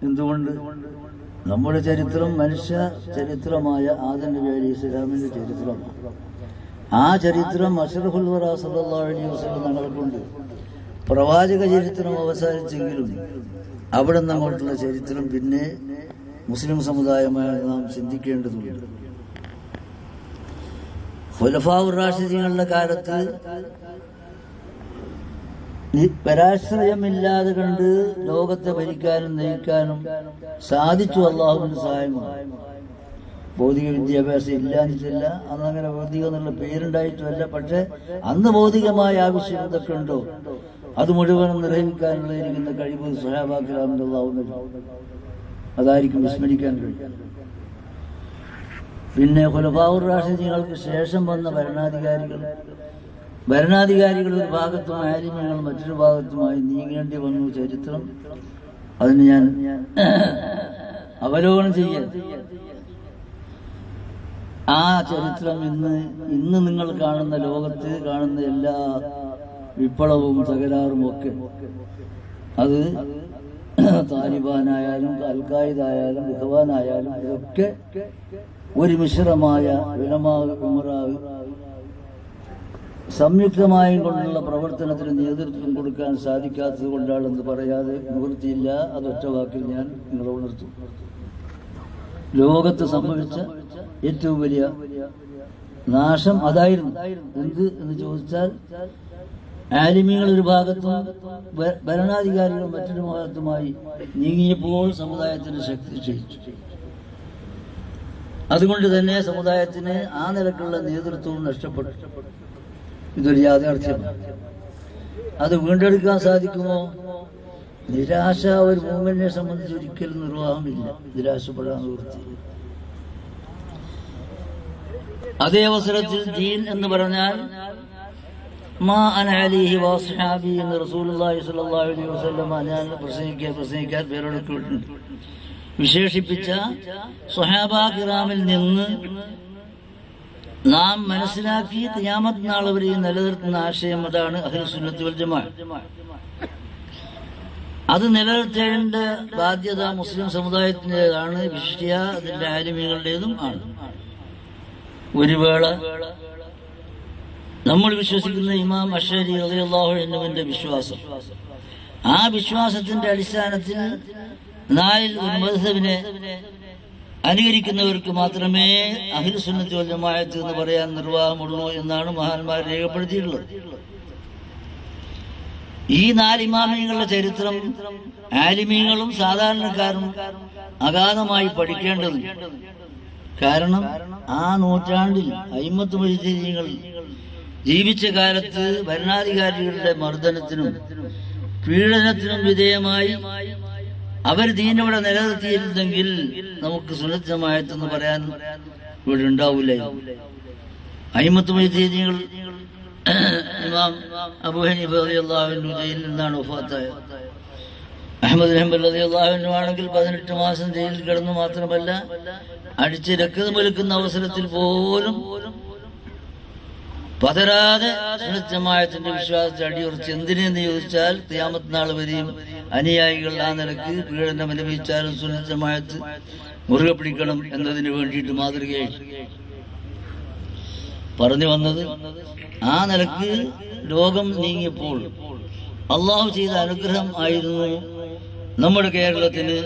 എന്തുകൊണ്ട് നമ്മുടെ ചരിത്രം മനുഷ്യ ചരിത്രമായ ആദം നബി അലൈഹിസ്സലാമിന്റെ ചരിത്രമാണ്. ആ ചരിത്രം അഷ്റഫുൽ വറ സല്ലല്ലാഹു അലൈഹി വസല്ലം തങ്ങളെ കൊണ്ട് പ്രവാചക ചരിത്രം അവസാനിച്ചെങ്കിലും അവിടെ നിന്ന് അങ്ങോട്ടുള്ള ചരിത്രം പിന്നെ മുസ്ലിം സമുദായമായ നാം ചിന്തിക്കേണ്ടതുണ്ട്. ഖുലഫാഉർ റാഷിദീങ്ങളുടെ കാലത്ത് പരാശ്രയമില്ലാതെ കണ്ട് ലോകത്തെ ഭരിക്കാനും നയിക്കാനും സാധിച്ചു. അള്ളാഹുവിന്റെ സഹായമാണ്. ഭൗതിക വിദ്യാഭ്യാസം ഇല്ലാഞ്ഞിട്ടില്ല, അന്നങ്ങനെ ഭൗതിക എന്നുള്ള പേരുണ്ടായിട്ടുമല്ല. പക്ഷെ അന്ന് ഭൗതികമായ ആവശ്യം എന്തൊക്കെ ഉണ്ടോ അത് മുഴുവനും നിർവഹിക്കാനുള്ള ഇരിക്കുന്ന കഴിവ് സ്വഹാബാക്കിറാമിന്റെ അള്ളാഹുവിന് അതായിരിക്കും വിസ്മരിക്കാൻ കഴിയും. പിന്നെ ഖുലഫാഉർ റാഷിദീങ്ങൾക്ക് ശേഷം വന്ന ഭരണാധികാരികൾ ഒരു ഭാഗത്തും ആലിമീങ്ങൾ മറ്റൊരു ഭാഗത്തുമായി നീങ്ങേണ്ടി വന്നു ചരിത്രം. അതിന് ഞാൻ അവലോകനം ചെയ്യാൻ ആ ചരിത്രം ഇന്ന് നിങ്ങൾ കാണുന്ന ലോകത്ത് കാണുന്ന എല്ലാ വിപ്ലവവും തകരാറും ഒക്കെ അത് താലിബാനായാലും അൽഖായിദായാലും ഇഖ്വാനായാലും ഇതൊക്കെ ഒരു മിശ്രമായ ഉലമാ സംയുക്തമായും കൊണ്ടുള്ള പ്രവർത്തനത്തിന് നേതൃത്വം കൊടുക്കാൻ സാധിക്കാത്തത് കൊണ്ടാണെന്ന് പറയാതെ നിവൃത്തിയില്ല. അതൊറ്റ വാക്കിൽ ഞാൻ നിങ്ങളെ ഉണർത്തും. ലോകത്ത് സംഭവിച്ച ഏറ്റവും വലിയ നാശം അതായിരുന്നു. എന്ത് എന്ന് ചോദിച്ചാൽ ആലിമീങ്ങൾ ഒരു ഭാഗത്തും ഭരണാധികാരികൾ മറ്റൊരു ഭാഗത്തുമായി നീങ്ങിയപ്പോൾ സമുദായത്തിന് ശക്തി ക്ഷയിച്ചു. അതുകൊണ്ട് തന്നെ സമുദായത്തിന് ആ നിലക്കുള്ള നേതൃത്വവും നഷ്ടപ്പെട്ടു. ഇതൊരു യാഥാർത്ഥ്യമാണ്. അത് വീണ്ടെടുക്കാൻ സാധിക്കുമോ? നിരാശ ഒരു മുഅ്മിനെ സംബന്ധിച്ച് ഒരിക്കലും നിർവാഹമില്ല. നിരാശപ്പെടാൻ നിവൃത്തി. അതേ അവസരത്തിൽ ദീൻ എന്ന് പറഞ്ഞാൽ മാ അന അലൈഹി വസ്ഹാബി എന്ന് റസൂലുള്ളാഹി സ്വല്ലല്ലാഹു അലൈഹി വസല്ലം ഞാൻ പ്രസംഗിക്കാൻ പേരെടുത്തിട്ടുണ്ട്. വിശേഷിപ്പിച്ച സ്വഹാബാ കിറാമിൽ നിന്ന് നാം മനസ്സിലാക്കി ഖിയാമത്ത് നാൾ വരെ നിലനിർത്തുന്ന ആശയം അതാണ് അഹ്ലുസ് സുന്നത്ത് വൽ ജമാഅ. അത് നിലനിർത്തേണ്ട ബാധ്യത മുസ്ലിം സമുദായത്തിൻ്റെതാണ്, വിശിഷ്യ അതിന്റെ ആലിമീങ്ങളുടേതും ആണ്. ഒരു വേള നമ്മൾ വിശ്വസിക്കുന്ന ഇമാം അശ്അരി റളിയല്ലാഹു അൻഹുവിന്റെ വിശ്വാസം, ആ വിശ്വാസത്തിന്റെ അടിസ്ഥാനത്തിൽ നാലിൽ ഒരു മദ്ഹബിനെ അനുകരിക്കുന്നവർക്ക് മാത്രമേ അഹ്ലുസ് സുന്നത്ത് വൽ ജമാഅത്ത് എന്ന് പറയാൻ നിർവാഹമുള്ളൂ എന്നാണ് മഹാന്മാർ രേഖപ്പെടുത്തിയിട്ടുള്ളത്. ഈ നാല് ഇമാമിങ്ങളുടെ ചരിത്രം ആലിമീങ്ങളും സാധാരണക്കാരും അഗാധമായി പഠിക്കേണ്ടതുണ്ട്. കാരണം ആ നൂറ്റാണ്ടിൽ അയിമ്മത്ത് മുജ്തഹിദീങ്ങൾ ജീവിച്ച കാലത്ത് ഭരണാധികാരികളുടെ മർദ്ദനത്തിനും പീഡനത്തിനും വിധേയമായി അവർ ദീനിവിടെ നിലനിർത്തിയിരുന്നെങ്കിൽ നമുക്ക് സുന്നത്ത് ജമാഅത്ത് എന്ന് പറയാൻ ഇവിടെ ഉണ്ടാവില്ല. അയിമ്മത്ത് മുജ്തഹിദീങ്ങൾ ഇമാം അബൂ ഹനീഫ റളിയല്ലാഹു അൻഹു ജയിലിൽ നിന്നാണ് വഫാത്തായത്. അഹ്മദ് ബിൻ ഹംബൽ റളിയല്ലാഹു അൻഹു ആണെങ്കിൽ 18 മാസം ജയിലിൽ കിടന്നു. മാത്രമല്ല അടിച്ച് രക്തം ഒലിക്കുന്ന അവസരത്തിൽ പോലും പതരാതെ സുന്നത്ത് ജമാഅത്തിന്റെ വിശ്വാസത്തെ അടിയുറച്ച്. എന്തിനെന്ന് ചോദിച്ചാൽ ഖിയാമത്ത് നാൾ വരെയും അനുയായികൾ ആ നിലക്ക് പീഡനം അനുഭവിച്ചാലും സുന്നത്ത് ജമാഅത്ത് മുറുകെ പിടിക്കണം എന്നതിന് വേണ്ടിയിട്ട് മാതൃകയായി പറഞ്ഞു വന്നത്. ആ നിലക്ക് ലോകം നീങ്ങിയപ്പോൾ അള്ളാഹു ചെയ്ത അനുഗ്രഹം ആയിരുന്നു നമ്മുടെ കേരളത്തിന്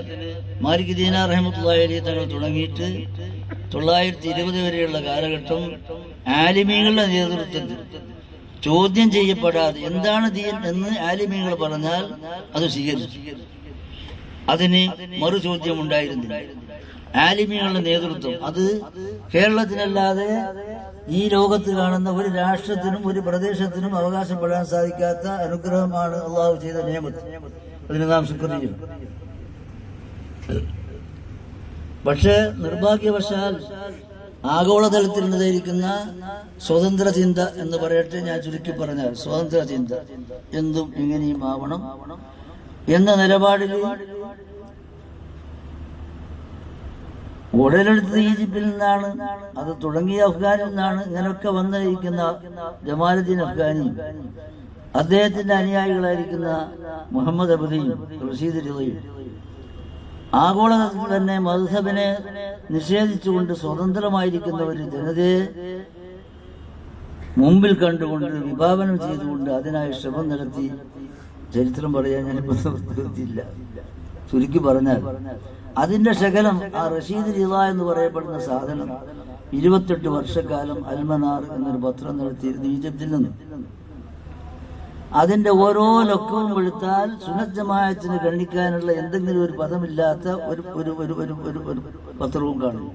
മാലിക് ദീനാർ റഹ്മത്തുള്ളാഹി അലൈഹി തങ്ങൾ തുടങ്ങിയിട്ട് 920 വരെയുള്ള കാലഘട്ടം ആലിമീങ്ങളുടെ നേതൃത്വത്തിൽ ചോദ്യം ചെയ്യപ്പെടാതെ എന്താണ് ദീൻ എന്ന് ആലിമീങ്ങൾ പറഞ്ഞാൽ അത് സ്വീകരിച്ചു. അതിന് മറു ചോദ്യം ഉണ്ടായിരുന്നില്ല. ആലിമീങ്ങളുടെ നേതൃത്വം അത് കേരളത്തിനല്ലാതെ ഈ ലോകത്ത് കാണുന്ന ഒരു രാഷ്ട്രത്തിനും ഒരു പ്രദേശത്തിനും അവകാശപ്പെടാൻ സാധിക്കാത്ത അനുഗ്രഹമാണ് അള്ളാഹു ചെയ്ത നിയമത്ത്. അതിന് നാം ശുക്ർ ചെയ്യും. പക്ഷെ നിർഭാഗ്യവശാൽ ആഗോളതലത്തിൽ നിലനിൽക്കുന്ന സ്വതന്ത്ര ചിന്ത എന്ന് പറയട്ടെ, ഞാൻ ചുരുക്കി പറഞ്ഞാൽ സ്വതന്ത്ര ചിന്ത എന്തും എങ്ങനെയും ആവണം എന്ന നിലപാടിൽ ഉടലെടുത്തത് ഈജിപ്തിൽ നിന്നാണ്. അത് തുടങ്ങിയ അഫ്ഗാനിൽ നിന്നാണ്. ഇങ്ങനെയൊക്കെ വന്നിരിക്കുന്ന ജമാലുദ്ദീൻ അഫ്ഗാനിയും അദ്ദേഹത്തിന്റെ അനുയായികളായിരിക്കുന്ന മുഹമ്മദ് അബ്ദിയും റഷീദ് റിളയും ആഗോളതലത്തിൽ തന്നെ മദ്ഹബിനെ നിഷേധിച്ചുകൊണ്ട് സ്വതന്ത്രമായിരിക്കുന്ന ഒരു ജനതയെ മുമ്പിൽ കണ്ടുകൊണ്ട് വിഭാവനം ചെയ്തുകൊണ്ട് അതിനായി ശ്രമം നടത്തി. ചരിത്രം പറയാൻ ഞാനിപ്പോ നിർത്തിയില്ല. ചുരുക്കി പറഞ്ഞാൽ അതിന്റെ ശകലം ആ റഷീദ് റിള എന്ന് പറയപ്പെടുന്ന സാധനം 28 വർഷക്കാലം അൽമനാർ എന്നൊരു പത്രം നടത്തിയിരുന്നു ഈജിപ്തിൽ നിന്ന്. അതിന്റെ ഓരോ ലക്കവും എടുത്താൽ സുന്നത്ത് ജമാഅത്തിന് ഗണ്ണിക്കാനുള്ള എന്തെങ്കിലും ഒരു പദമില്ലാത്ത ഒരു പത്രവും കാണും.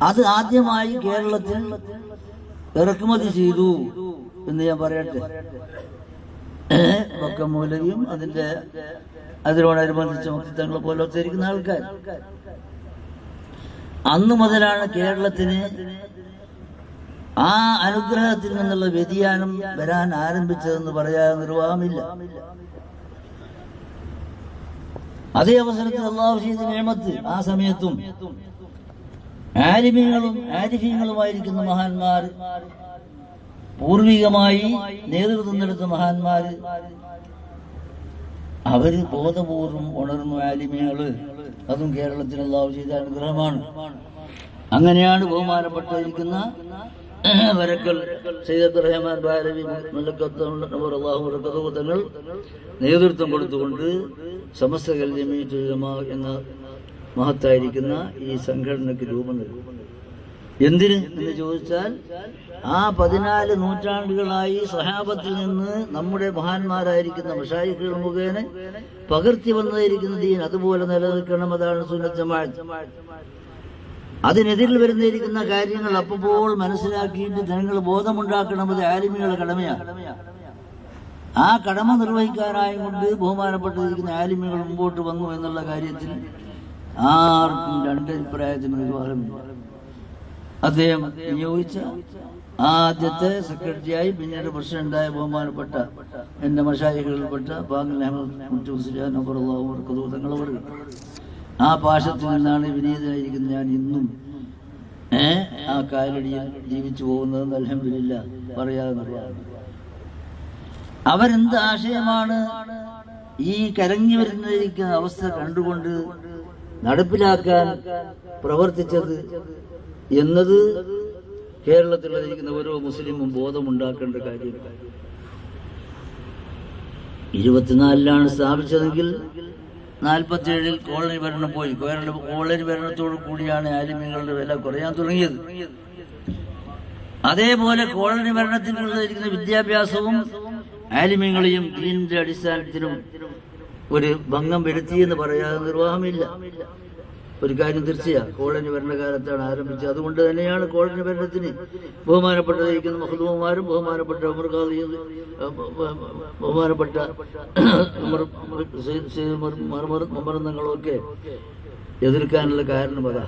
അത് ആദ്യമായി കേരളത്തിൽ ഇറക്കുമതി ചെയ്തു എന്ന് ഞാൻ പറയട്ടെ. വക്കമൂലയും അതിനോടനുബന്ധിച്ച മുക്തിത്തങ്ങളെ പോലത്തെ ഇരിക്കുന്ന ആൾക്കാർ. അന്നു മുതലാണ് കേരളത്തിന് ആ അനുഗ്രഹത്തിൽ നിന്നുള്ള വ്യതിയാനം വരാൻ ആരംഭിച്ചതെന്ന് പറയാൻ നിർവാഹമില്ല. അതേ അവസരത്തിൽ അല്ലാഹു ചെയ്ത നിഅമത്ത് ആ സമയത്തും ആലിമീങ്ങളും ആരിഫീങ്ങളുമായിരിക്കുന്ന മഹാന്മാർ, പൂർവികമായി നേതൃത്വം നടത്തുന്ന മഹാന്മാര്, അവര് ബോധപൂർവം ഉണർന്നു. ആലിമീങ്ങള് അതും കേരളത്തിൽ അല്ലാഹു ചെയ്ത അനുഗ്രഹമാണ്. അങ്ങനെയാണ് ബഹുമാനപ്പെട്ടിരിക്കുന്ന വരക്കൽ സയ്യിദ് റഹ്മാൻ ബാലവി തങ്ങൾ നേതൃത്വം കൊടുത്തുകൊണ്ട് സമസ്ത ജമീഅത്തുൽ ഉലമാ എന്ന മഹത്തായിരിക്കുന്ന ഈ സംഘടനയ്ക്ക് രൂപം നൽകും. എന്തിന് എന്ന് ചോദിച്ചാൽ ആ 14 നൂറ്റാണ്ടുകളായി സഹാബത്തിൽ നിന്ന് നമ്മുടെ മഹാന്മാരായിരിക്കുന്ന മശായിഖുകൾ മുഖേന പകർത്തി വന്നിരിക്കുന്ന ദീൻ അതുപോലെ നിലനിൽക്കണം. അതാണ് സുന്നത്ത് ജമാഅത്ത്. അതിനെതിരിൽ വരുന്നിരിക്കുന്ന കാര്യങ്ങൾ അപ്പോൾ മനസ്സിലാക്കിയിട്ട് ജനങ്ങൾ ബോധമുണ്ടാക്കണം. അത് ആലിമികളുടെ കടമയാണ്. ആ കടമ നിർവഹിക്കാനായും കൊണ്ട് ബഹുമാനപ്പെട്ടിരിക്കുന്ന ആലിമികൾ മുമ്പോട്ട് വന്നു എന്നുള്ള കാര്യത്തിൽ ആർക്കും രണ്ടഭിപ്രായത്തിന് നിർവാഹമില്ല. അദ്ദേഹം നിയോഗിച്ച ആദ്യത്തെ സെക്രട്ടറിയായി പിന്നീട് പ്രസിഡന്റായ ബഹുമാനപ്പെട്ട എന്റെ മശായിഖുകളിൽപ്പെട്ട ബാങ്കൽ അഹമ്മദ് മുസ്ലിയാൻ തങ്ങളവർ, ആ പാശത്തിൽ നിന്നാണ് വിനീതനായിരിക്കുന്ന ഞാൻ ഇന്നും ആ കാലടിയിൽ ജീവിച്ചു പോകുന്നതെന്ന് അൽഹംദുലില്ലാഹ് പറയാതെ പറയാം. അവരെന്ത് ആശയമാണ് ഈ കരങ്ങി വരുന്നിരിക്കുന്ന അവസ്ഥ കണ്ടുകൊണ്ട് നടപ്പിലാക്കാൻ പ്രവർത്തിച്ചത് എന്നത് കേരളത്തിലിരിക്കുന്ന ഓരോ മുസ്ലിമും ബോധമുണ്ടാക്കേണ്ട കാര്യമാണ്. 24 സ്ഥാപിച്ചതെങ്കിൽ 47 കോളനി ഭരണം പോയി. കോളനി ഭരണത്തോടു കൂടിയാണ് ആലിമീങ്ങളുടെ വില കുറയാൻ തുടങ്ങിയത്. അതേപോലെ കോളനി ഭരണത്തിനുള്ള വിദ്യാഭ്യാസവും ആലിമീങ്ങളെയും ദീനിന്റെ അടിസ്ഥാനത്തിലും ഒരു ഭംഗം വരുത്തിയെന്ന് പറയാതെ നിർവാഹമില്ല. ഒരു കാര്യം തീർച്ചയാണ്, കോളനി ഭരണകാലത്താണ് ആരംഭിച്ചത്. അതുകൊണ്ട് തന്നെയാണ് കോളനി ഭരണത്തിന് ബഹുമാനപ്പെട്ടതായിരിക്കുന്ന മഖ്ദൂമുമാരും ബഹുമാനപ്പെട്ട ഉമർ ഖാദി ബഹുമാനപ്പെട്ട മർമറന്നങ്ങളൊക്കെ എതിർക്കാനുള്ള കാരണം അതാ.